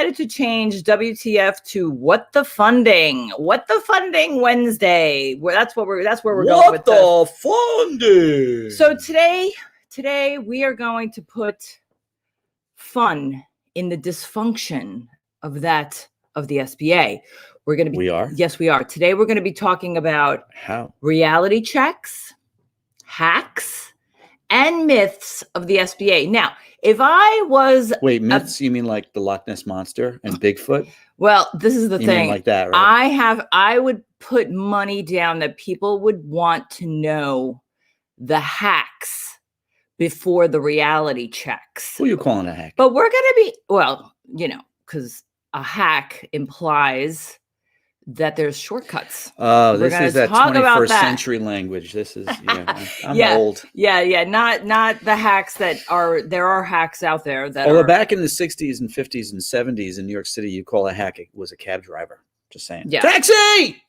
decided to change WTF to What the Funding? What the Funding Wednesday. That's where we're going with this. What the funding? So today we are going to put fun in the dysfunction of the SBA. We are? Yes, we are. Today we're going to be talking about how reality checks, hacks, and myths of the SBA. Now, if I was myths, you mean like the Loch Ness Monster and Bigfoot? Well, this is the thing. Mean like that, right? I would put money down that people would want to know the hacks before the reality checks. Who are you calling a hack? But we're going to be, because a hack implies that there's shortcuts. Oh, this is that 21st century language. This is, I'm old. Yeah. Not the hacks there are hacks out there that Although back in the 60s and 50s and 70s in New York City, you call a hack, it was a cab driver. Just saying. Yeah. Taxi!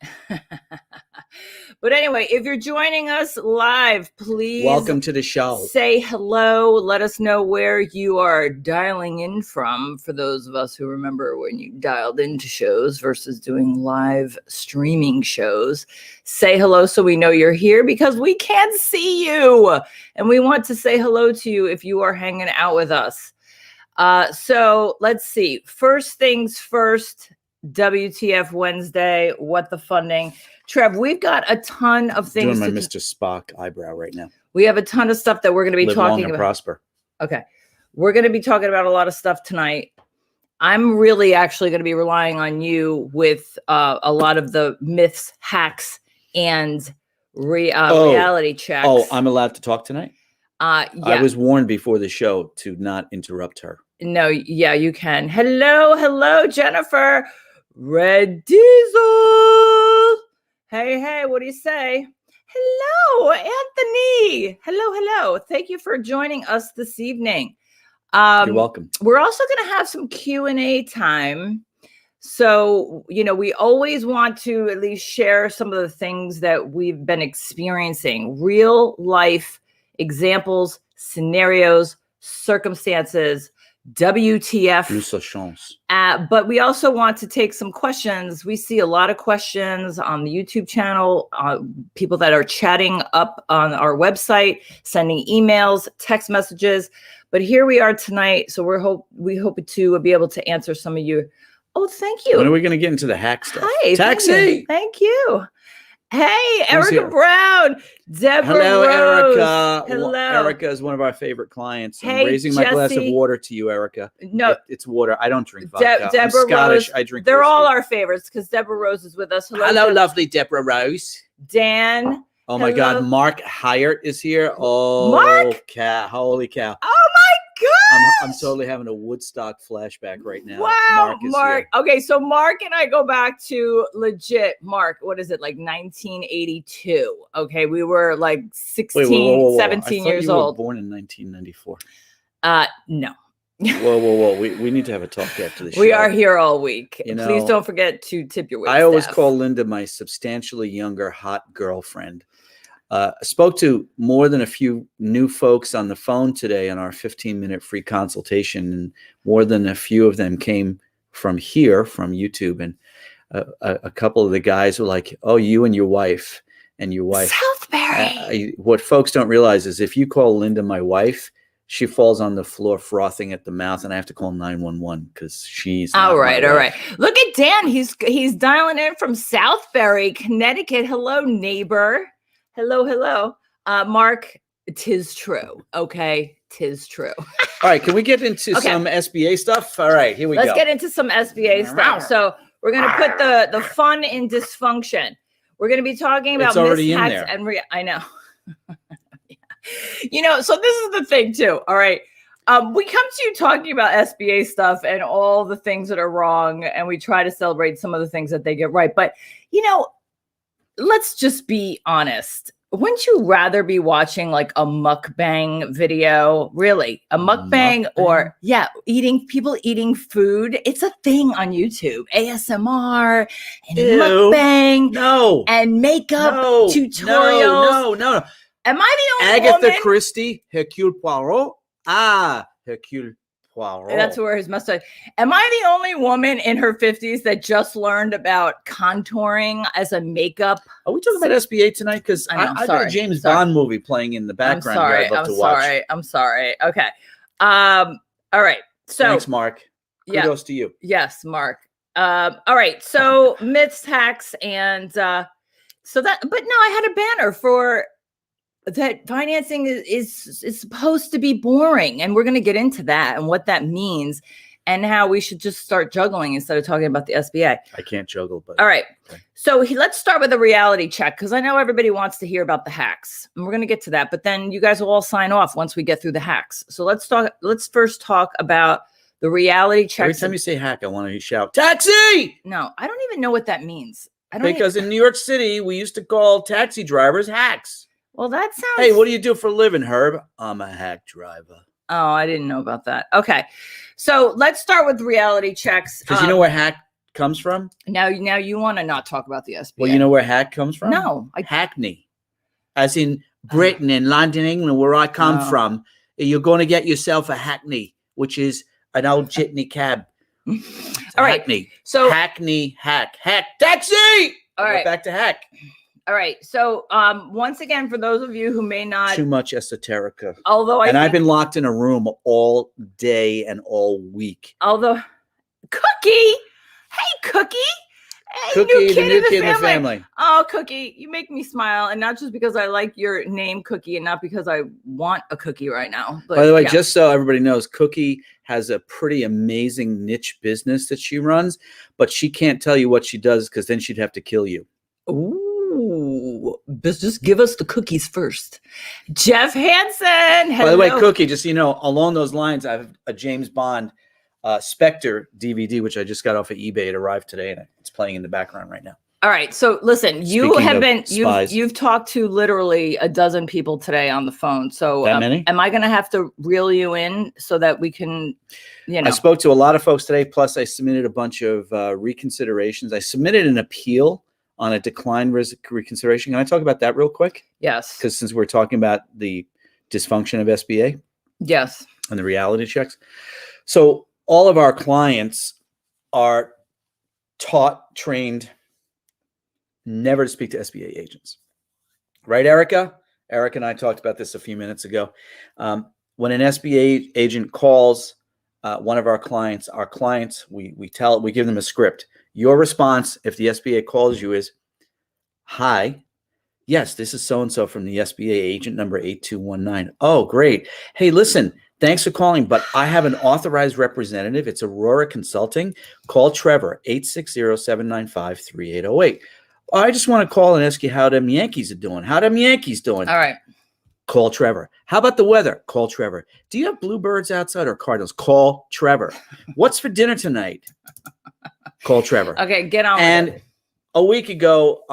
But anyway, if you're joining us live, please welcome to the show. Say hello. Let us know where you are dialing in from. For those of us who remember when you dialed into shows versus doing live streaming shows, say hello so we know you're here because we can't see you. And we want to say hello to you if you are hanging out with us. So let's see. First things first. WTF Wednesday, what the funding. Trev, we've got a ton of things. Doing my Mr. Spock eyebrow right now. We have a ton of stuff that we're going to be talking about. Prosper. Okay. We're going to be talking about a lot of stuff tonight. I'm really actually going to be relying on you with a lot of the myths, hacks, and reality checks. Oh, I'm allowed to talk tonight? Yeah. I was warned before the show to not interrupt her. No, yeah, you can. Hello, Jennifer. Red Diesel. Hey, what do you say? Hello, Anthony. Hello. Thank you for joining us this evening. You're welcome. We're also going to have some Q&A time. So, we always want to at least share some of the things that we've been experiencing, real life examples, scenarios, circumstances, WTF. But we also want to take some questions. We see a lot of questions on the YouTube channel, people that are chatting up on our website, sending emails, text messages. But here we are tonight. So we hope to be able to answer some of you. Oh, thank you. When are we going to get into the hack stuff? Hi, Taxi. Thank you. Hey, Erica Brown, Deborah Hello, Rose. Erica. Hello. Erica is one of our favorite clients. Hey, I'm raising my glass of water to you, Erica. No, it's water. I don't drink vodka. Deborah I'm Scottish. Rose, I drink they're whiskey. all our favorites because Deborah Rose is with us. Hello, lovely Deborah Rose. Dan. Oh, my God. Mark Hyatt is here. Oh, Mark? Holy cow. Oh, my God. I'm totally having a Woodstock flashback right now. Wow, Mark. Okay, so Mark and I go back to legit, Mark, what is it, like 1982? Okay, we were like 16, 17 years old. Were born in 1994. No. Whoa. We need to have a talk after the show. We are here all week. Please don't forget to tip your wait I always staff. call Linda my substantially younger hot girlfriend. I spoke to more than a few new folks on the phone today on our 15-minute free consultation, and more than a few of them came from YouTube. And a couple of the guys were like, "Oh, you and your wife." Southbury. What folks don't realize is if you call Linda my wife, she falls on the floor frothing at the mouth, and I have to call 911 because she's not all right. Look at Dan. He's dialing in from Southbury, Connecticut. Hello, neighbor. Hello. Mark, 'tis true. Okay, 'tis true. All right, can we get into some SBA stuff? All right, here we go. Let's get into some SBA stuff. So we're going to put the fun in dysfunction. We're going to be talking about mishaps and I know. So this is the thing too. All right. We come to you talking about SBA stuff and all the things that are wrong, and we try to celebrate some of the things that they get right. But, let's just be honest. Wouldn't you rather be watching like a mukbang video? Really? A mukbang or people eating food? It's a thing on YouTube. ASMR and mukbang. No. And makeup tutorials. No. Am I the only Agatha woman? Christie, Hercule Poirot. Hercule Poirot. That's where his mustache. Am I the only woman in her 50s that just learned about contouring as a makeup? Are we talking about SBA tonight? Because I got a James Bond movie playing in the background here. I'd love to watch. I'm sorry. Okay. All right. So thanks, Mark. Kudos to you. Yes, Mark. All right. So myths, hacks, and so that. But no, I had a banner for that. Financing is supposed to be boring, and we're going to get into that and what that means, and how we should just start juggling instead of talking about the SBA. I can't juggle, but all right. Okay. So let's start with a reality check, because I know everybody wants to hear about the hacks, and we're going to get to that. But then you guys will all sign off once we get through the hacks. So let's first talk about the reality check. Every time you say hack, I want to shout, taxi! No, I don't even know what that means. Because in New York City, we used to call taxi drivers hacks. Well, that sounds... Hey, what do you do for a living, Herb? I'm a hack driver. Oh, I didn't know about that. Okay. So let's start with reality checks. Because you know where hack comes from? Now you want to not talk about the SBA. Well, you know where hack comes from? No. Hackney. As in Britain and London, England, where I come from. You're going to get yourself a hackney, which is an old jitney cab. All right. Hackney. So hackney, hack, taxi! All right. Back to hack. All right. So once again, for those of you who may not... Too much esoterica. Although I've been locked in a room all day and all week. Although... Cookie! Hey, Cookie! Hey, Cookie, new the new kid in the family. Oh, Cookie, you make me smile. And not just because I like your name, Cookie, and not because I want a cookie right now. But, by the way, just so everybody knows, Cookie has a pretty amazing niche business that she runs, but she can't tell you what she does because then she'd have to kill you. Ooh, just give us the cookies first. Jeff Hansen. Hello. By the way, Cookie, just so you know, along those lines, I have a James Bond Spectre DVD, which I just got off of eBay. It arrived today, and it's playing in the background right now. All right. So listen, you've talked to literally a dozen people today on the phone. So that many? Am I going to have to reel you in so that we can, I spoke to a lot of folks today. Plus, I submitted a bunch of reconsiderations. I submitted an appeal on a decline reconsideration. Can I talk about that real quick? Yes. Because since we're talking about the dysfunction of SBA. Yes. And the reality checks. So all of our clients are taught, trained, never to speak to SBA agents. Right, Erica? Erica and I talked about this a few minutes ago. When an SBA agent calls one of our clients, we give them a script. Your response, if the SBA calls you, is, hi, yes, this is so-and-so from the SBA agent number 8219. Oh, great. Hey, listen, thanks for calling, but I have an authorized representative. It's Aurora Consulting. Call Trevor, 860-795-3808. I just want to call and ask you how them Yankees are doing. How them Yankees doing? All right. Call Trevor. How about the weather? Call Trevor. Do you have bluebirds outside or cardinals? Call Trevor. What's for dinner tonight? Call Trevor. Okay, get on and with it. A week ago,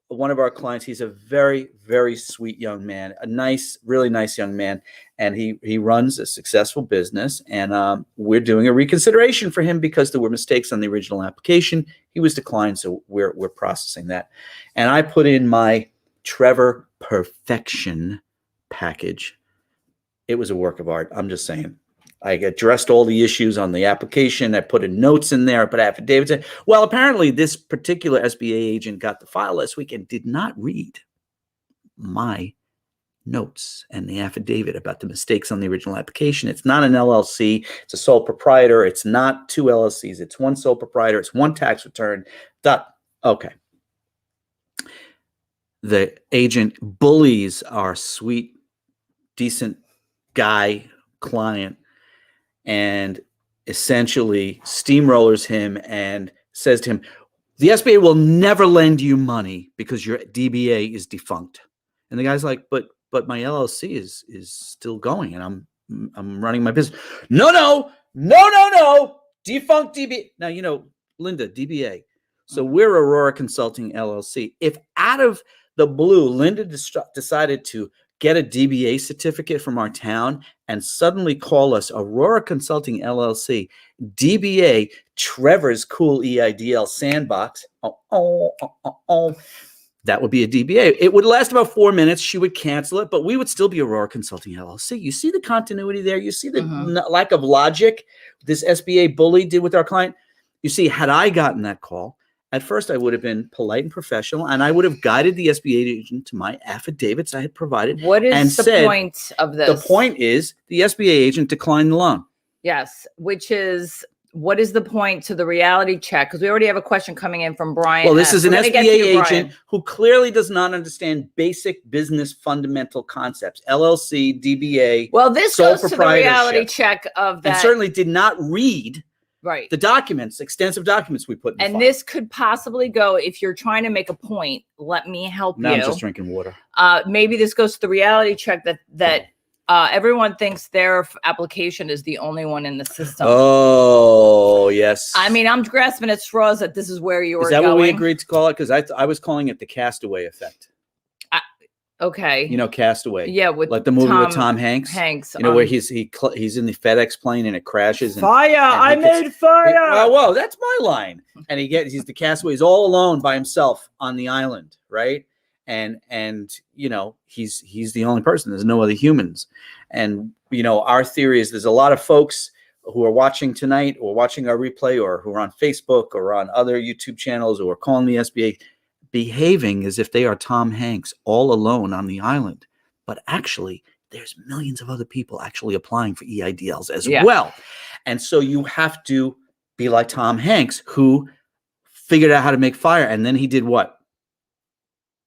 one of our clients, he's a very, very sweet young man, a nice, really nice young man, and he runs a successful business, and we're doing a reconsideration for him because there were mistakes on the original application. He was declined, so we're processing that. And I put in my Trevor Perfection package. It was a work of art. I'm just saying. I addressed all the issues on the application. I put in notes in there. I put affidavits in. Well, apparently this particular SBA agent got the file last week and did not read my notes and the affidavit about the mistakes on the original application. It's not an LLC. It's a sole proprietor. It's not two LLCs. It's one sole proprietor. It's one tax return. Okay. The agent bullies our sweet, decent guy client and essentially steamrollers him and says to him, the SBA will never lend you money because your DBA is defunct. And the guy's like, but my LLC is still going and I'm running my business. No. Defunct DBA. Now, Linda, DBA. So we're Aurora Consulting LLC. If out of the blue, Linda decided to get a DBA certificate from our town and suddenly call us Aurora Consulting LLC, DBA, Trevors Cool EIDL Sandbox. That would be a DBA. It would last about 4 minutes. She would cancel it, but we would still be Aurora Consulting LLC. You see the continuity there? You see the lack of logic this SBA Bully did with our client? You see, had I gotten that call, at first I would have been polite and professional, and I would have guided the SBA agent to my affidavits I had provided. What is and the said, point of this? The point is the SBA agent declined the loan. Yes, which is... What is the point to the reality check? Because we already have a question coming in from Brian. Well, this is an SBA agent Brian, who clearly does not understand basic business fundamental concepts, LLC, DBA. Well, this sole goes to the reality check of that. And certainly did not read the documents, extensive documents we put in And the file. this could possibly go, if you're trying to make a point, let me help you. Now I'm just drinking water. Maybe this goes to the reality check that everyone thinks their application is the only one in the system. Oh, yes. I mean, I'm grasping at straws that this is where you were going. Is that what we agreed to call it? Because I was calling it the Castaway effect. Okay. You know, Castaway. Yeah, with like the movie with Tom Hanks. You know, where he's in the FedEx plane and it crashes. Fire! I made fire! Whoa, that's my line. And he's the castaway. He's all alone by himself on the island, right? And you know, he's the only person. There's no other humans. And you know, our theory is there's a lot of folks who are watching tonight or watching our replay or who are on Facebook or on other YouTube channels or calling the SBA behaving as if they are Tom Hanks all alone on the island. But actually, there's millions of other people actually applying for EIDLs as well. And so you have to be like Tom Hanks, who figured out how to make fire. And then he did what?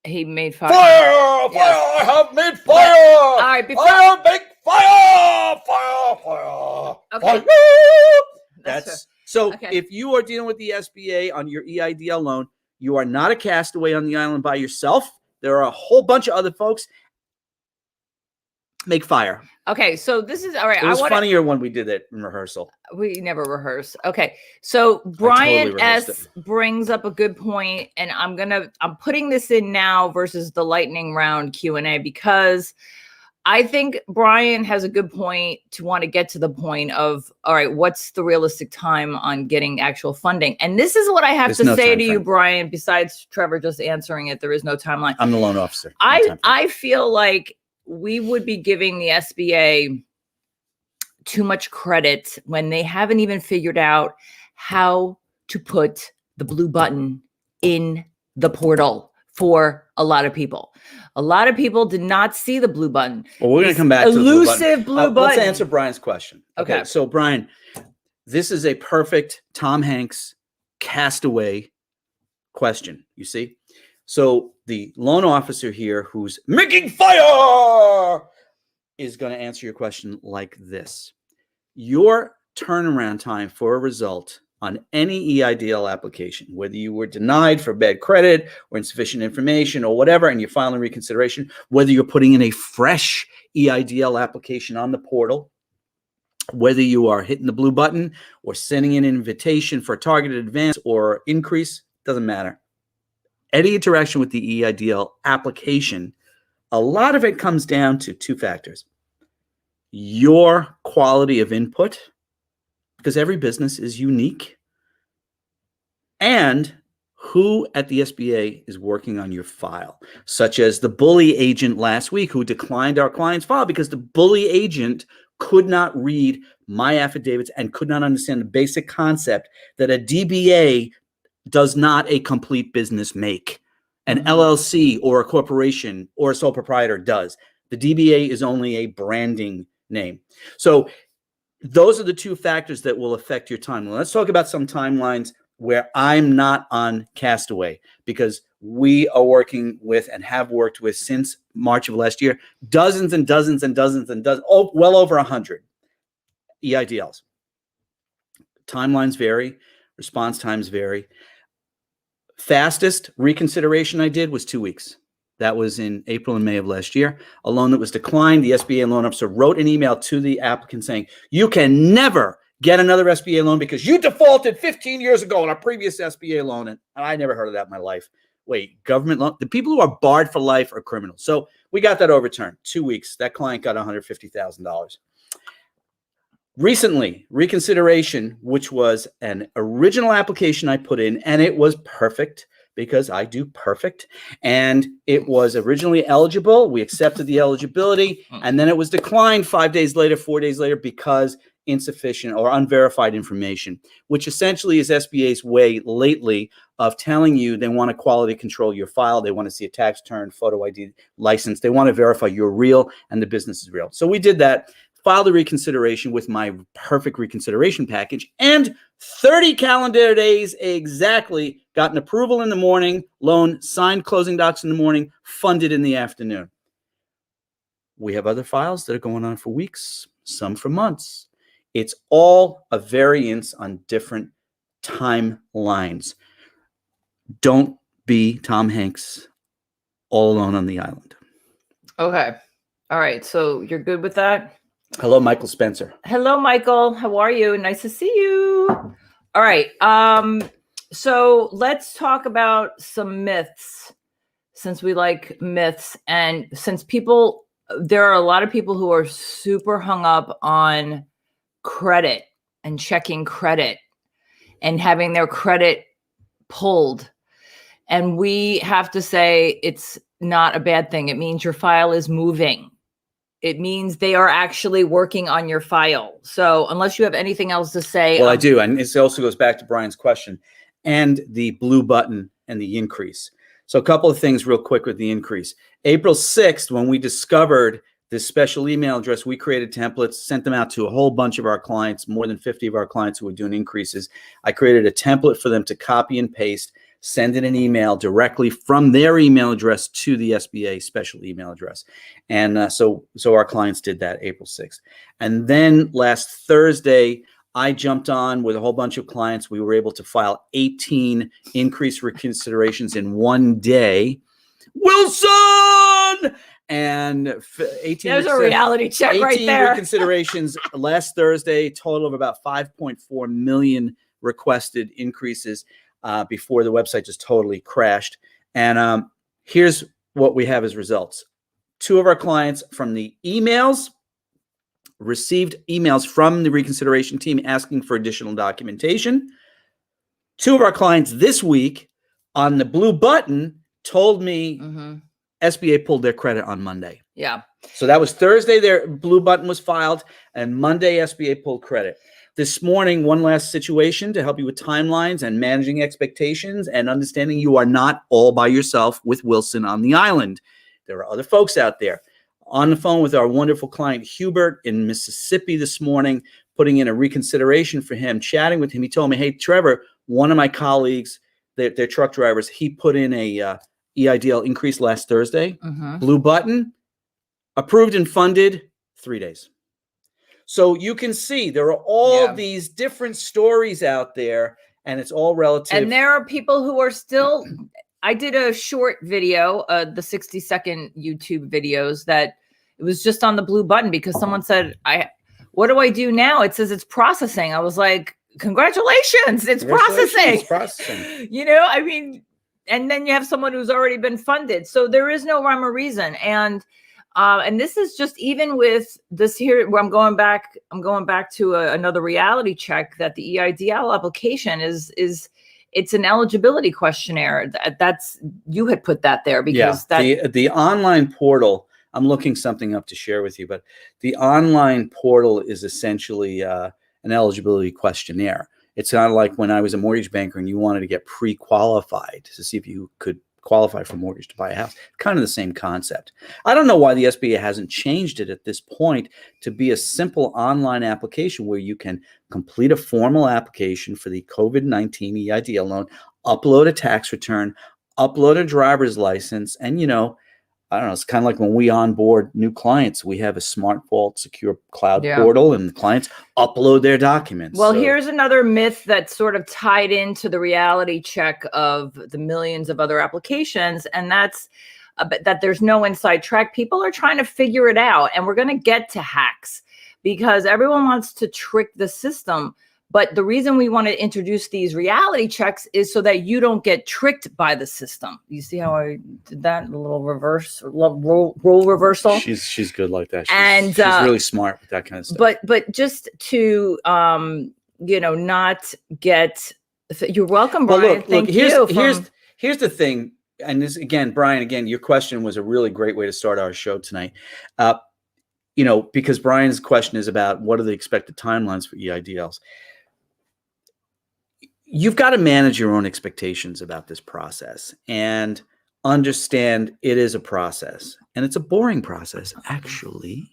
He made fire. Fire! Fire! I have made fire! All right, before I make fire! Fire! Fire! Okay. Fire! That's so. Okay. If you are dealing with the SBA on your EIDL loan, you are not a castaway on the island by yourself. There are a whole bunch of other folks. Make fire. Okay, so this is all right. It was funnier when we did it in rehearsal. We never rehearse. Okay, so Brian S brings up a good point, and I'm putting this in now versus the lightning round Q&A because I think Brian has a good point to want to get to the point of, all right, what's the realistic time on getting actual funding? And this is what I have to say to you, Brian, besides Trevor just answering it, there is no timeline. I'm the loan officer. I feel like we would be giving the SBA too much credit when they haven't even figured out how to put the blue button in the portal for a lot of people. A lot of people did not see the blue button. Well, we're going to come back to the elusive blue button. Let's answer Brian's question. Okay. So Brian, this is a perfect Tom Hanks castaway question, you see? So the loan officer here who's making fire is going to answer your question like this. Your turnaround time for a result on any EIDL application, whether you were denied for bad credit or insufficient information or whatever, and you're filing reconsideration, whether you're putting in a fresh EIDL application on the portal, whether you are hitting the blue button or sending in an invitation for a targeted advance or increase, doesn't matter. Any interaction with the EIDL application, a lot of it comes down to two factors. Your quality of input, because every business is unique, and who at the SBA is working on your file, such as the bully agent last week who declined our client's file because the bully agent could not read my affidavits and could not understand the basic concept that a DBA does not a complete business make. An LLC or a corporation or a sole proprietor does. The DBA is only a branding name. So those are the two factors that will affect your timeline. Let's talk about some timelines where I'm not on Castaway, because we are working with and have worked with since March of last year, dozens and dozens and dozens and dozens, well over 100 EIDLs. Timelines vary, response times vary. Fastest reconsideration I did was 2 weeks. That was in April and May of last year. A loan that was declined, the SBA loan officer wrote an email to the applicant saying, you can never get another SBA loan because you defaulted 15 years ago on a previous SBA loan. And I never heard of that in my life. Wait, government loan? The people who are barred for life are criminals. So we got that overturned. 2 weeks. That client got $150,000. Recently, reconsideration, which was an original application I put in, and it was perfect. because I do perfect. And it was originally eligible. We accepted the eligibility, and then it was declined 5 days later, 4 days later, because insufficient or unverified information, which essentially is SBA's way lately of telling you they want to quality control your file. They want to see a tax return, photo ID, license. They want to verify you're real and the business is real. So we did that, filed a reconsideration with my perfect reconsideration package, and 30 calendar days exactly, got an approval in the morning, loan, signed closing docs in the morning, funded in the afternoon. We have other files that are going on for weeks, some for months. It's all a variance on different timelines. Don't be Tom Hanks all alone on the island. Okay. All right. So you're good with that? Hello, Michael Spencer. Hello, Michael. How are you? Nice to see you. All right. So let's talk about some myths, since we like myths, and since there are a lot of people who are super hung up on credit and checking credit and having their credit pulled. And we have to say it's not a bad thing. It means your file is moving. It means they are actually working on your file. So unless you have anything else to say. Well, I do. And it also goes back to Brian's question and the blue button and the increase. So a couple of things real quick with the increase. April 6th, when we discovered this special email address, we created templates, sent them out to a whole bunch of our clients, more than 50 of our clients who were doing increases. I created a template for them to copy and paste, send in an email directly from their email address to the SBA special email address. And so our clients did that April 6th. And then last Thursday, I jumped on with a whole bunch of clients. We were able to file 18 increase reconsiderations in one day. Wilson! And 18. There's a reality check right there. 18 reconsiderations last Thursday, total of about 5.4 million requested increases before the website just totally crashed. And here's what we have as results. 2 of our clients from the emails received emails from the reconsideration team asking for additional documentation. 2 of our clients this week on the blue button told me SBA pulled their credit on Monday. Yeah. So that was Thursday, their blue button was filed, and Monday SBA pulled credit. This morning, one last situation to help you with timelines and managing expectations and understanding you are not all by yourself with Wilson on the island. There are other folks out there. On the phone with our wonderful client Hubert in Mississippi this morning, putting in a reconsideration for him, chatting with him. He told me, hey, Trevor, one of my colleagues, they're truck drivers, he put in a EIDL increase last Thursday. Blue button, approved and funded 3 days. So you can see there are all these different stories out there, and it's all relative. And there are people who are still, I did a short video, the 60-second YouTube videos, that it was just on the blue button because someone said, what do I do now? It says it's processing. I was like, congratulations, it's processing. It's processing. You know, I mean, and then you have someone who's already been funded. So there is no rhyme or reason. And this is just even with this here, where I'm going back to another reality check, that the EIDL application is it's an eligibility questionnaire. That's, you had put that there because the online portal, I'm looking something up to share with you, but the online portal is essentially an eligibility questionnaire. It's kind of like when I was a mortgage banker and you wanted to get pre-qualified to see if you could qualify for mortgage to buy a house. Kind of the same concept. I don't know why the SBA hasn't changed it at this point to be a simple online application where you can complete a formal application for the COVID-19 EIDL loan, upload a tax return, upload a driver's license, and, you know, I don't know, it's kind of like when we onboard new clients, we have a Smart Vault secure cloud portal, and the clients upload their documents. Well, here's another myth that's sort of tied into the reality check of the millions of other applications, and that's that there's no inside track. People are trying to figure it out, and we're going to get to hacks because everyone wants to trick the system. But the reason we want to introduce these reality checks is so that you don't get tricked by the system. You see how I did that? A little reverse, role reversal. She's good like that. She's really smart with that kind of stuff. But just to you know, not get. You're welcome, Brian. Well, look, here's the thing. And this, again, Brian, your question was a really great way to start our show tonight. Because Brian's question is about what are the expected timelines for EIDLs. You've got to manage your own expectations about this process and understand it is a process, and it's a boring process, actually.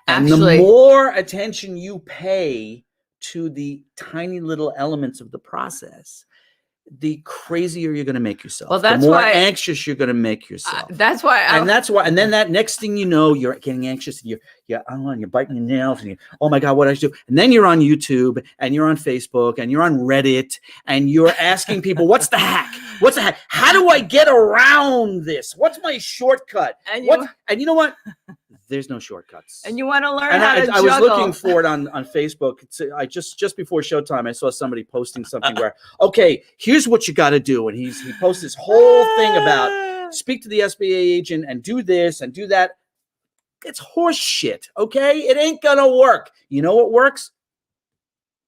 And the more attention you pay to the tiny little elements of the process, the crazier you're going to make yourself. Well, that's the more why, anxious you're going to make yourself. That's why. And then that next thing you know, you're getting anxious and you're biting your nails and oh my God, what did I do? And then you're on YouTube and you're on Facebook and you're on Reddit and you're asking people, what's the hack? What's the hack? How do I get around this? What's my shortcut? And you know what? There's no shortcuts. And you want to learn how to juggle. I was looking for it on Facebook. I just before showtime, I saw somebody posting something where, okay, here's what you got to do. And he posts this whole thing about speak to the SBA agent and do this and do that. It's horse shit, okay? It ain't going to work. You know what works?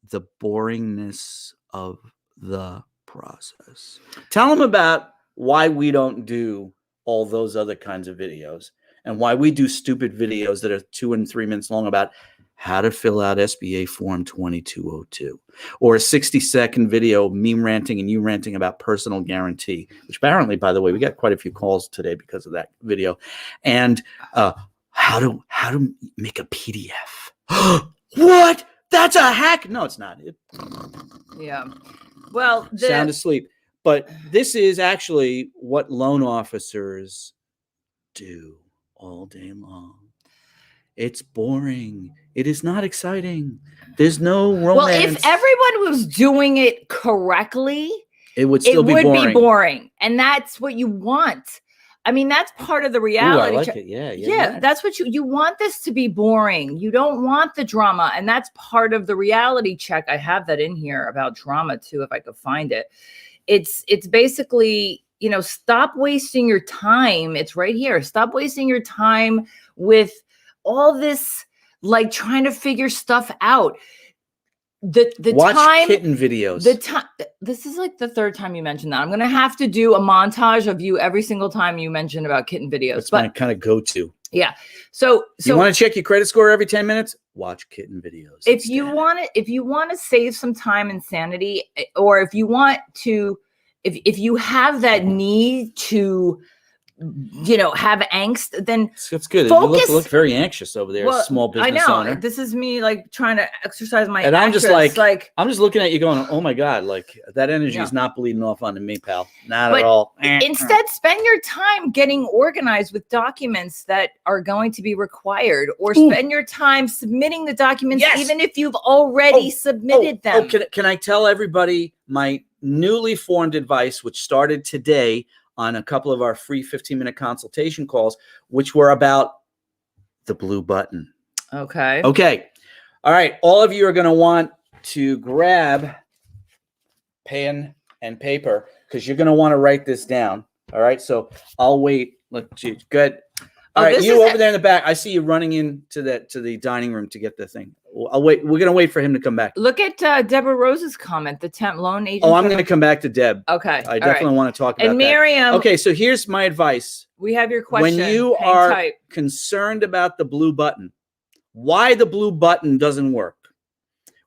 The boringness of the process. Tell them about why we don't do all those other kinds of videos. And why we do stupid videos that are 2 and 3 minutes long about how to fill out SBA Form 2202, or a 60-second video, me ranting and you ranting about personal guarantee, which apparently, by the way, we got quite a few calls today because of that video, and how to make a PDF. What? That's a hack? No, it's not. Yeah. Well, sound asleep. But this is actually what loan officers do all day long. It's boring. It is not exciting. There's no romance. Well, if everyone was doing it correctly, it would still be boring. And that's what you want. I mean, that's part of the reality. Ooh, I like it. Yeah. That's what you want this to be boring. You don't want the drama. And that's part of the reality check. I have that in here about drama too, if I could find it. It's basically, stop wasting your time. It's right here. Stop wasting your time with all this, like trying to figure stuff out. Watch kitten videos. This is like the third time you mentioned that. I'm going to have to do a montage of you every single time you mention about kitten videos. That's my kind of go-to. Yeah. So you want to check your credit score every 10 minutes? Watch kitten videos. If you want to save some time and sanity, or if you want to, if you have that need to, have angst, then that's good. Focus. You look very anxious over there, small business owner. I know. This is me like trying to exercise my. And I'm just like I'm just looking at you going, oh my God, like that energy is not bleeding off onto me, pal. Not at all. Instead, spend your time getting organized with documents that are going to be required, or spend your time submitting the documents, even if you've already submitted them. Can I tell everybody my newly formed advice, which started today on a couple of our free 15-minute consultation calls, which were about the blue button. Okay. All right. All of you are going to want to grab pen and paper because you're going to want to write this down. All right. So I'll wait. Good. All right. You over there in the back. I see you running into the dining room to get the thing. I'll wait. We're going to wait for him to come back. Look at Deborah Rose's comment, the temp loan agent. Oh, I'm going to come back to Deb. Okay. I definitely want to talk about and Miriam. That. Okay. So here's my advice. We have your question. When you are concerned about the blue button, why the blue button doesn't work,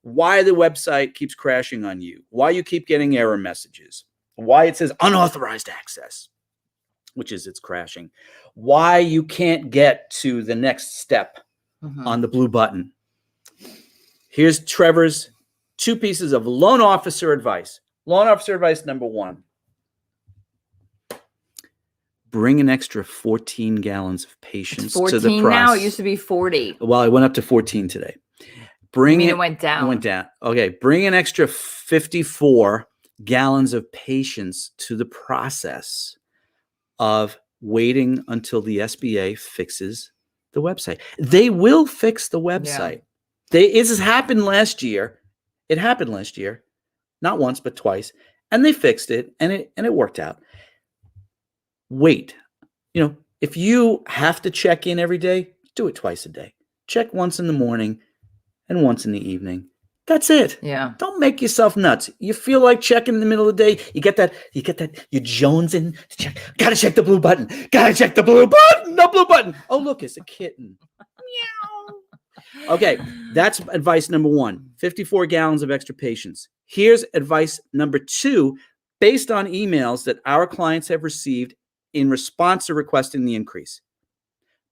why the website keeps crashing on you, why you keep getting error messages, why it says unauthorized access, which is it's crashing, why you can't get to the next step on the blue button. Here's Trevor's 2 pieces of loan officer advice. Loan officer advice number 1. Bring an extra 14 gallons of patience to the process. Now, it used to be 40. Well, it went up to 14 today. It went down. It went down. Okay. Bring an extra 54 gallons of patience to the process of waiting until the SBA fixes the website. They will fix the website. This has happened last year. It happened last year, not once, but twice. And they fixed it and it worked out. Wait, if you have to check in every day, do it twice a day. Check once in the morning and once in the evening. That's it. Yeah. Don't make yourself nuts. You feel like checking in the middle of the day. You get that, you Jones in to check. Gotta check the blue button. Gotta check the blue button. No blue button. Oh, look, it's a kitten. Meow. Okay, that's advice number 1. 54 gallons of extra patience. Here's advice number 2, based on emails that our clients have received in response to requesting the increase.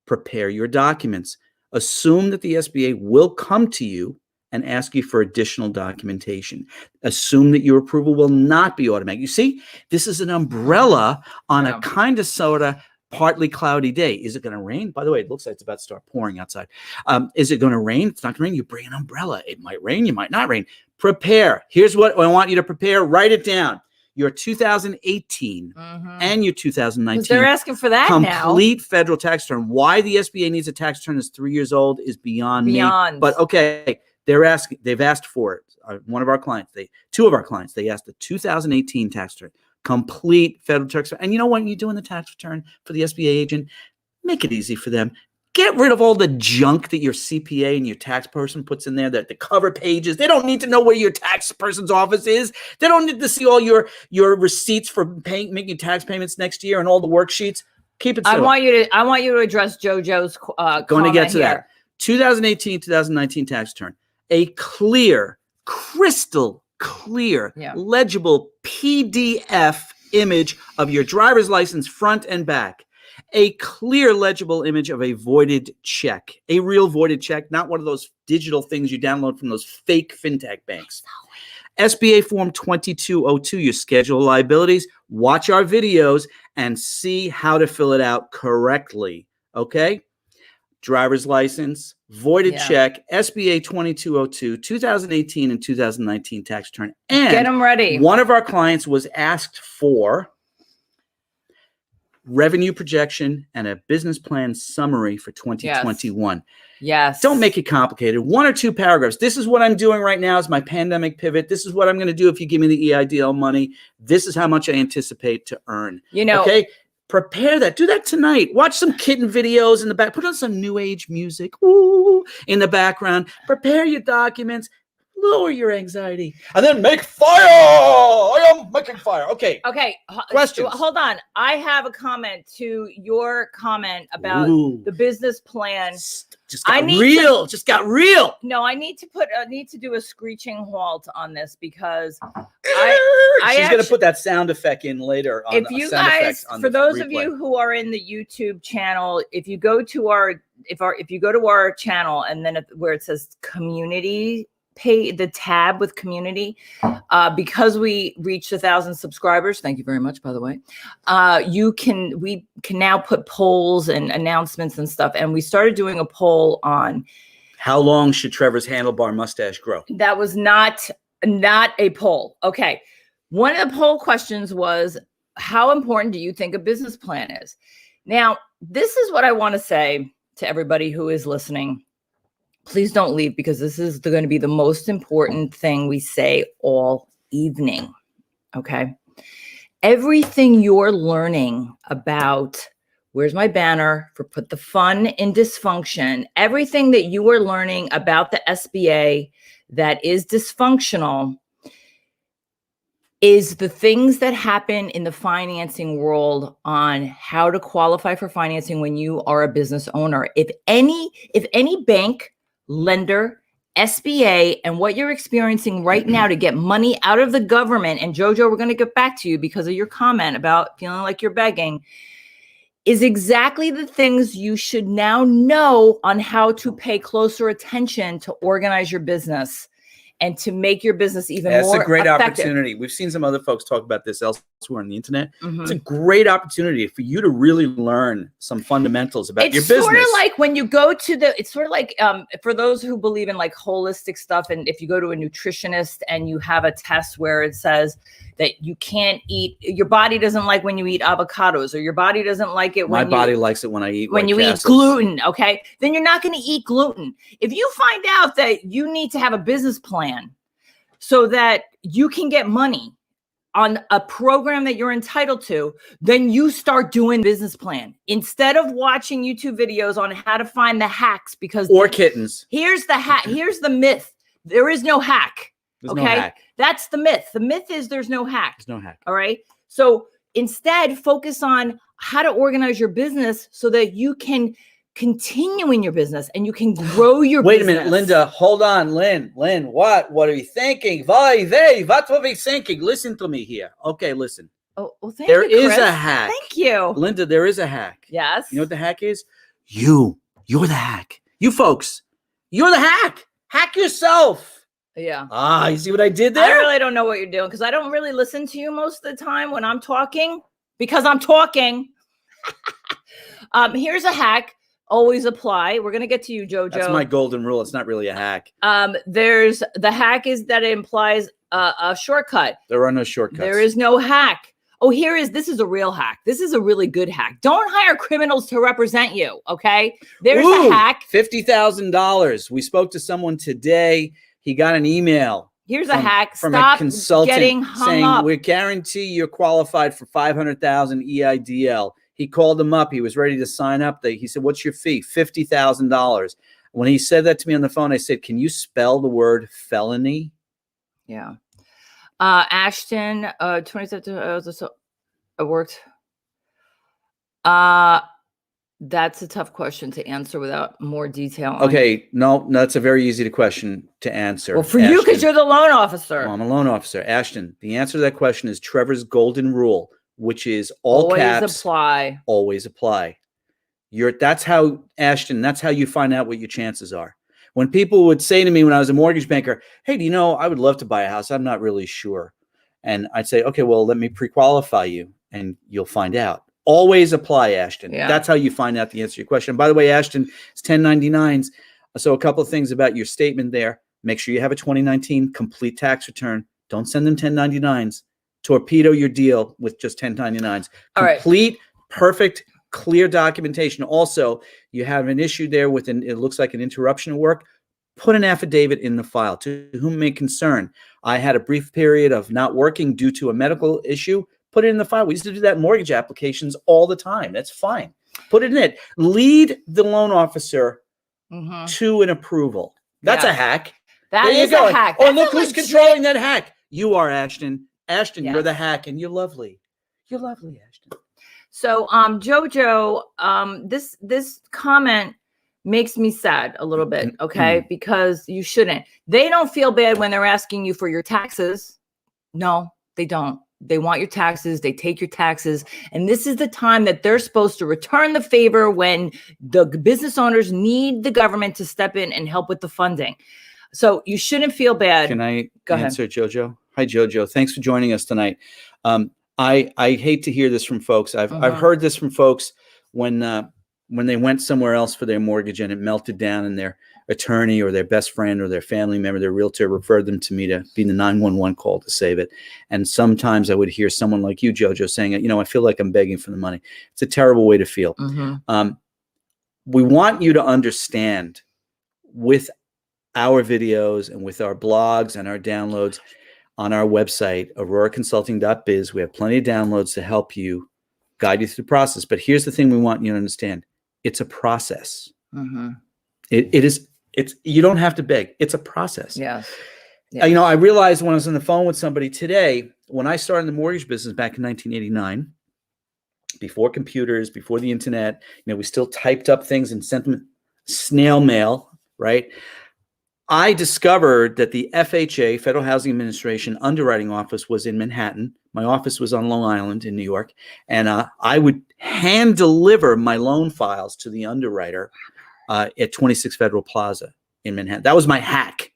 Prepare your documents. Assume that the SBA will come to you and ask you for additional documentation. Assume that your approval will not be automatic. You see, this is an umbrella on a kind of sort of partly cloudy day. Is it going to rain? By the way, it looks like it's about to start pouring outside. Is it going to rain? It's not going to rain. You bring an umbrella. It might rain. You might not rain. Prepare. Here's what I want you to prepare. Write it down. Your 2018 and your 2019. They're asking for that complete federal tax return. Why the SBA needs a tax return that's 3 years old is beyond me. But okay, they've asked for it. One of our clients, two of our clients, they asked the 2018 tax return, complete federal tax return. And you know what? You're doing the tax return for the SBA agent, make it easy for them. Get rid of all the junk that your CPA and your tax person puts in there, that the cover pages. They don't need to know where your tax person's office is. They don't need to see all your receipts for making tax payments next year and all the worksheets. Keep it simple. I want you to address JoJo's going to get to that. 2018, 2019 tax return. A clear, crystal clear, legible PDF image of your driver's license front and back. A clear, legible image of a voided check, a real voided check, not one of those digital things you download from those fake fintech banks. SBA Form 2202, your schedule of liabilities. Watch our videos and see how to fill it out correctly. Okay? Driver's license, voided check, SBA 2202, 2018 and 2019 tax return. And get them ready. One of our clients was asked for revenue projection and a business plan summary for 2021. Yes. Don't make it complicated. 1 or 2 paragraphs. This is what I'm doing right now is my pandemic pivot. This is what I'm going to do if you give me the EIDL money. This is how much I anticipate to earn. Okay? Prepare that. Do that tonight. Watch some kitten videos in the back. Put on some new age music in the background. Prepare your documents. Lower your anxiety. And then make fire. I am making fire. Okay. Okay. Questions? Hold on. I have a comment to your comment about the business plan. Just got real. No, I need to do a screeching halt on this because she's going to put that sound effect in later. If you guys, for those of you who are in the YouTube channel, if you go to our channel and then where it says community, pay the tab with community, because we reached 1,000 subscribers. Thank you very much, by the way. We can now put polls and announcements and stuff. And we started doing a poll on how long should Trevor's handlebar mustache grow? That was not a poll. Okay. One of the poll questions was, how important do you think a business plan is? Now, this is what I want to say to everybody who is listening. Please don't leave, because this is going to be the most important thing we say all evening. Okay. Everything you're learning about, where's my banner for put the fun in dysfunction? Everything that you are learning about the SBA that is dysfunctional is the things that happen in the financing world on how to qualify for financing when you are a business owner. If any bank, lender, SBA, and what you're experiencing right now to get money out of the government, and JoJo, we're going to get back to you because of your comment about feeling like you're begging, is exactly the things you should now know on how to pay closer attention to organize your business and to make your business even more effective. That's a great opportunity. We've seen some other folks talk about this elsewhere on the internet. It's a great opportunity for you to really learn some fundamentals about your business. It's sort of like when you go to it's sort of like for those who believe in like holistic stuff, and if you go to a nutritionist and you have a test where it says that you can't eat, your body doesn't like when you eat avocados, or your body doesn't like it when my body likes it when I eat eat gluten. Okay, then you're not going to eat gluten. If you find out that you need to have a business plan so that you can get money on a program that you're entitled to, then you start doing business plan instead of watching YouTube videos on how to find the hacks. Because kittens. Here's the hack. Here's the myth. There is no hack. There's Okay. no hack. That's the myth. The myth is there's no hack. There's no hack. All right. So instead, focus on how to organize your business so that you can continue in your business and you can grow your Wait business. a minute, Linda. Hold on, Lynn. Lynn, what? What are we thinking? What were we thinking? Listen to me here. Okay, listen. Oh, well, thank There you, is Chris. a hack. Thank you. Linda, there is a hack. Yes. You know what the hack is? You're the hack. You folks, you're the hack. Hack yourself. Yeah. Ah, you see what I did there? I really don't know what you're doing because I don't really listen to you most of the time when I'm talking because I'm talking. Here's a hack. Always apply. We're going to get to you, Jojo. That's my golden rule. It's not really a hack. There's the hack is that it implies a shortcut. There are no shortcuts. There is no hack. Oh, this is a real hack. This is a really good hack. Don't hire criminals to represent you. Okay. There's a hack. $50,000. We spoke to someone today. He got an email. Here's a hack. From Stop a consultant getting hung saying, up. we guarantee you're qualified for $500,000 EIDL. He called him up. He was ready to sign up. He said, what's your fee? $50,000. When he said that to me on the phone, I said, can you spell the word felony? Yeah. Ashton, 27, it worked. That's a tough question to answer without more detail. Okay. No, that's a very easy question to answer. Well, for you, because you're the loan officer. Well, I'm a loan officer. Ashton, the answer to that question is Trevor's golden rule, which is all caps. Always apply. Always apply. That's how, Ashton, that's how you find out what your chances are. When people would say to me when I was a mortgage banker, hey, do you know, I would love to buy a house. I'm not really sure. And I'd say, okay, well, let me pre-qualify you and you'll find out. Always apply, Ashton. Yeah. That's how you find out the answer to your question. And by the way, Ashton, it's 1099s. So a couple of things about your statement there. Make sure you have a 2019 complete tax return. Don't send them 1099s. Torpedo your deal with just 1099s. Complete, perfect, clear documentation. Also, you have an issue there with it looks like an interruption of work. Put an affidavit in the file to whom it may concern. I had a brief period of not working due to a medical issue. Put it in the file. We used to do that in mortgage applications all the time. That's fine. Put it in it. Lead the loan officer to an approval. That's a hack. That is a hack. Oh, look who's controlling that hack. You are, Ashton. Ashton, Yes. you're the hack, and you're lovely. You're lovely, Ashton. So, Jojo, this comment makes me sad a little bit, okay? Because you shouldn't. They don't feel bad when they're asking you for your taxes. No, they don't. They want your taxes. They take your taxes. And this is the time that they're supposed to return the favor when the business owners need the government to step in and help with the funding. So you shouldn't feel bad. Can I answer, Jojo? Hi, Jojo. Thanks for joining us tonight. I hate to hear this from folks. I've heard this from folks when they went somewhere else for their mortgage and it melted down and their attorney or their best friend or their family member, their realtor referred them to me to be the 911 call to save it. And sometimes I would hear someone like you, Jojo, saying, you know, I feel like I'm begging for the money. It's a terrible way to feel. We want you to understand with our videos and with our blogs and our downloads on our website, auroraconsulting.biz, we have plenty of downloads to help you guide you through the process. But here's the thing we want you to understand. It's a process. You don't have to beg. It's a process. Yes. You know, I realized when I was on the phone with somebody today, when I started in the mortgage business back in 1989, before computers, before the internet, you know, we still typed up things and sent them snail mail, right? I discovered that the FHA, Federal Housing Administration underwriting office was in Manhattan. My office was on Long Island in New York. And I would hand deliver my loan files to the underwriter at 26 Federal Plaza in Manhattan. That was my hack.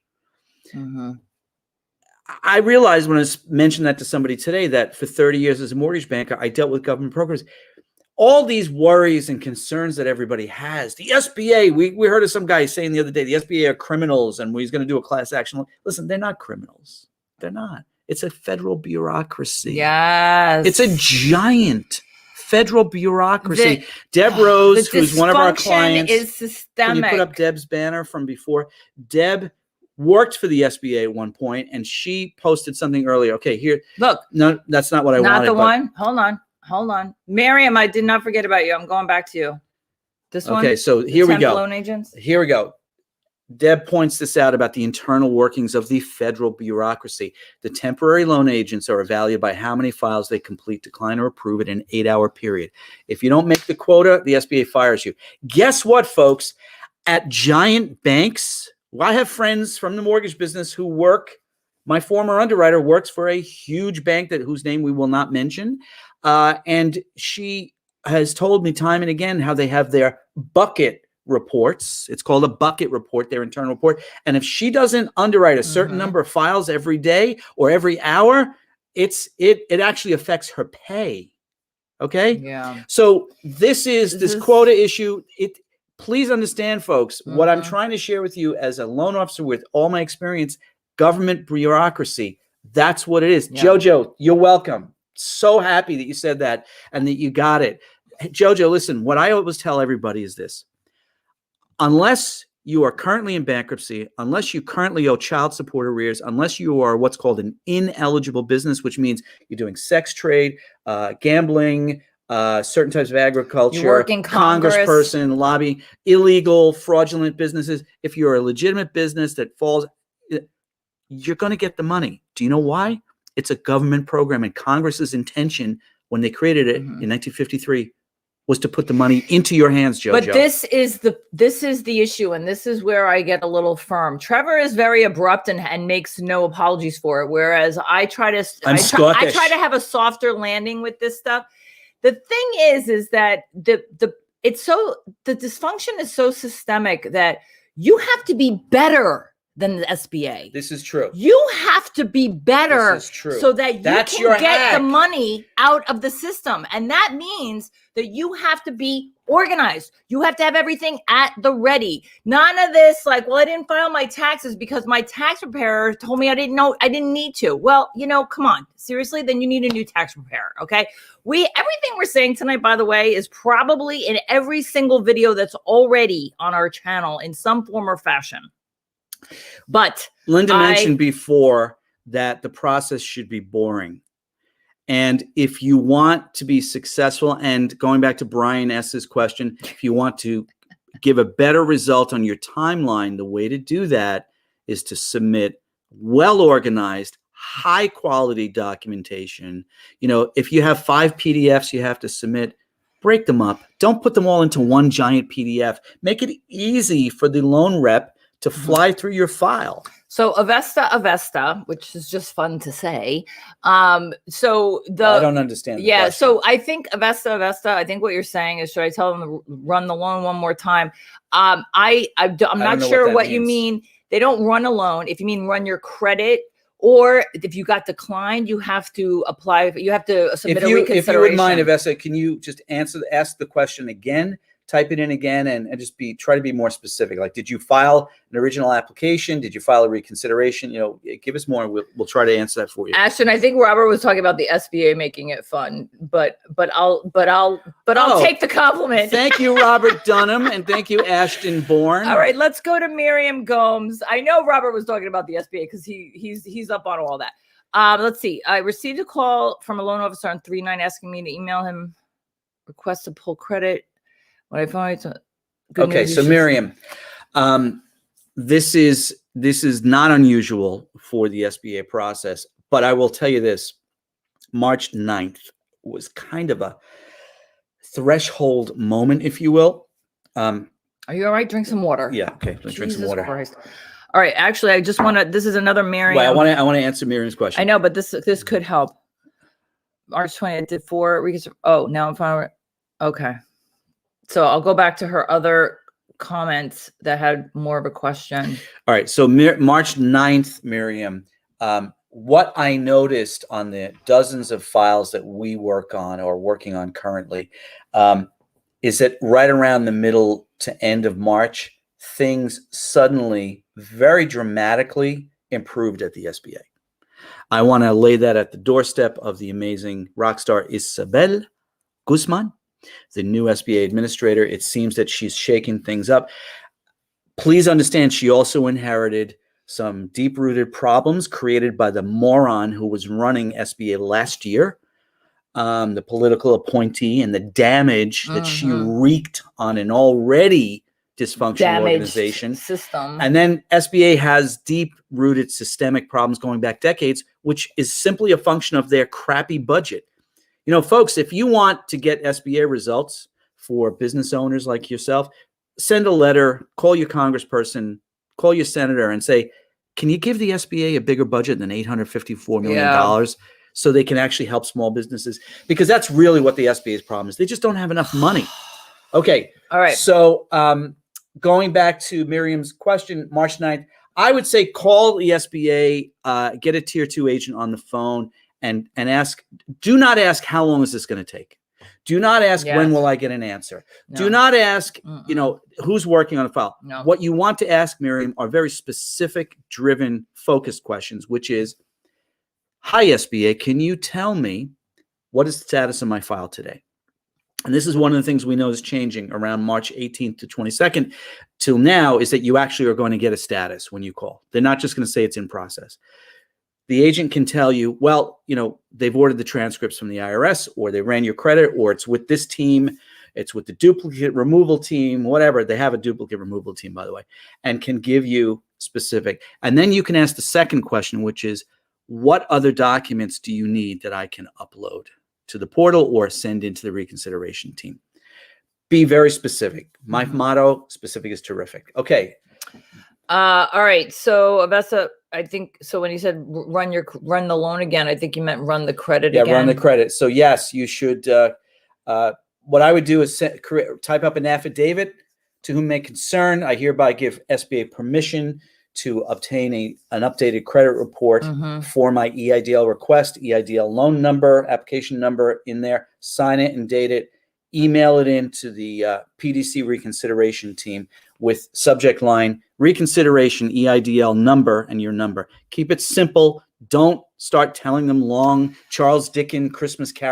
I realized when I mentioned that to somebody today that for 30 years as a mortgage banker, I dealt with government brokers. All these worries and concerns that everybody has. The SBA, we heard of some guy saying the other day, the SBA are criminals and he's going to do a class action. Listen, they're not criminals. They're not. It's a federal bureaucracy. Yes. It's a giant federal bureaucracy. Deb Rose, who's one of our clients. Is systemic. Can you put up Deb's banner from before? Deb worked for the SBA at one point and she posted something earlier. Okay, here. Look. No, that's not what I wanted. Not the one. Hold on. Miriam, I did not forget about you. I'm going back to you. This one? Okay, so here we go. Loan agents? Here we go. Deb points this out about the internal workings of the federal bureaucracy. The temporary loan agents are evaluated by how many files they complete, decline, or approve in an 8-hour period. If you don't make the quota, the SBA fires you. Guess what, folks? At giant banks, I have friends from the mortgage business who work. My former underwriter works for a huge bank whose name we will not mention. And she has told me time and again how they have their bucket reports. It's called a bucket report, their internal report. And if she doesn't underwrite a certain number of files every day or every hour, it actually affects her pay. Okay. Yeah. So this quota issue. Please understand, folks, what I'm trying to share with you as a loan officer with all my experience, government bureaucracy. That's what it is. Yeah. Jojo, you're welcome. So happy that you said that and that you got it. Jojo, listen, what I always tell everybody is this. Unless you are currently in bankruptcy, unless you currently owe child support arrears, unless you are what's called an ineligible business, which means you're doing sex trade, gambling, certain types of agriculture, you work in congressperson, lobbying, illegal, fraudulent businesses. If you're a legitimate business that falls, you're going to get the money. Do you know why? It's a government program, and Congress's intention when they created it in 1953 was to put the money into your hands, Jojo. But this is the issue, and this is where I get a little firm. Trevor is very abrupt and makes no apologies for it, whereas I try to have a softer landing with this stuff. The thing is that the dysfunction is so systemic that you have to be better than the SBA. This is true. You have to be better so that you can get the money out of the system. And that means that you have to be organized. You have to have everything at the ready. None of this like, well, I didn't file my taxes because my tax preparer told me I didn't need to. Well, come on. Seriously, then you need a new tax preparer, okay? Everything we're saying tonight, by the way, is probably in every single video that's already on our channel in some form or fashion. But Linda mentioned before that the process should be boring. And if you want to be successful, and going back to Brian S.'s question, if you want to give a better result on your timeline, the way to do that is to submit well-organized, high-quality documentation. If you have 5 PDFs you have to submit, break them up. Don't put them all into one giant PDF. Make it easy for the loan rep to fly through your file. So Avesta, which is just fun to say. I don't understand. Yeah. So I think Avesta, I think what you're saying is, should I tell them to run the loan one more time? I'm not sure what you mean. They don't run a loan. If you mean run your credit, or if you got declined, you have to apply. You have to submit a reconsideration. If you wouldn't mind, Avesta, can you just ask the question again? Type it in again and just try to be more specific. Like, did you file an original application? Did you file a reconsideration? Give us more. We'll try to answer that for you. Ashton, I think Robert was talking about the SBA making it fun, but I'll take the compliment. Thank you, Robert Dunham, and thank you, Ashton Bourne. All right, let's go to Miriam Gomes. I know Robert was talking about the SBA because he's up on all that. Let's see. I received a call from a loan officer on 3/9 asking me to email him request to pull credit. What I find okay, so Miriam, this is not unusual for the SBA process, but I will tell you this: March 9th was kind of a threshold moment, if you will. Are you all right? Drink some water. Yeah. Okay. Let's drink some water. Christ. All right. Actually, I just want to. This is another Miriam. Wait, I want to answer Miriam's question. I know, but this could help. March 20th did 4. Oh, now I'm fine. Okay. So I'll go back to her other comments that had more of a question. All right. So March 9th, Miriam, what I noticed on the dozens of files that we work on or working on currently is that right around the middle to end of March, things suddenly very dramatically improved at the SBA. I want to lay that at the doorstep of the amazing rock star Isabel Gusman, the new SBA administrator. It seems that she's shaking things up. Please understand, she also inherited some deep-rooted problems created by the moron who was running SBA last year, the political appointee, and the damage that she wreaked on an already dysfunctional damaged organization. system. And then SBA has deep-rooted systemic problems going back decades, which is simply a function of their crappy budget. You know, folks, if you want to get SBA results for business owners like yourself, send a letter, call your congressperson, call your senator and say, can you give the SBA a bigger budget than $854 million so they can actually help small businesses? Because that's really what the SBA's problem is. They just don't have enough money. Okay. All right. So going back to Miriam's question, March 9th, I would say call the SBA, get a tier 2 agent on the phone and ask, do not ask how long is this going to take? Do not ask when will I get an answer? No. Do not ask, you know, who's working on the file. No. What you want to ask, Miriam, are very specific, driven, focused questions, which is, hi, SBA, can you tell me what is the status of my file today? And this is one of the things we know is changing around March 18th to 22nd till now, is that you actually are going to get a status when you call. They're not just going to say it's in process. The agent can tell you, well, you know, they've ordered the transcripts from the IRS, or they ran your credit, or it's with this team, it's with the duplicate removal team, whatever. They have a duplicate removal team, by the way, and can give you specific. And then you can ask the second question, which is, what other documents do you need that I can upload to the portal or send into the reconsideration team? Be very specific. My motto, specific is terrific. Okay. All right. So Avessa, I think, so when you said run the loan again, I think you meant run the credit again. Yeah, run the credit. So yes, you should, what I would do is type up an affidavit: to whom may concern, I hereby give SBA permission to obtain an updated credit report for my EIDL request, EIDL loan number, application number in there, sign it and date it, email it in to the PDC reconsideration team with subject line, reconsideration, EIDL number, and your number. Keep it simple. Don't start telling them long Charles Dickens Christmas carol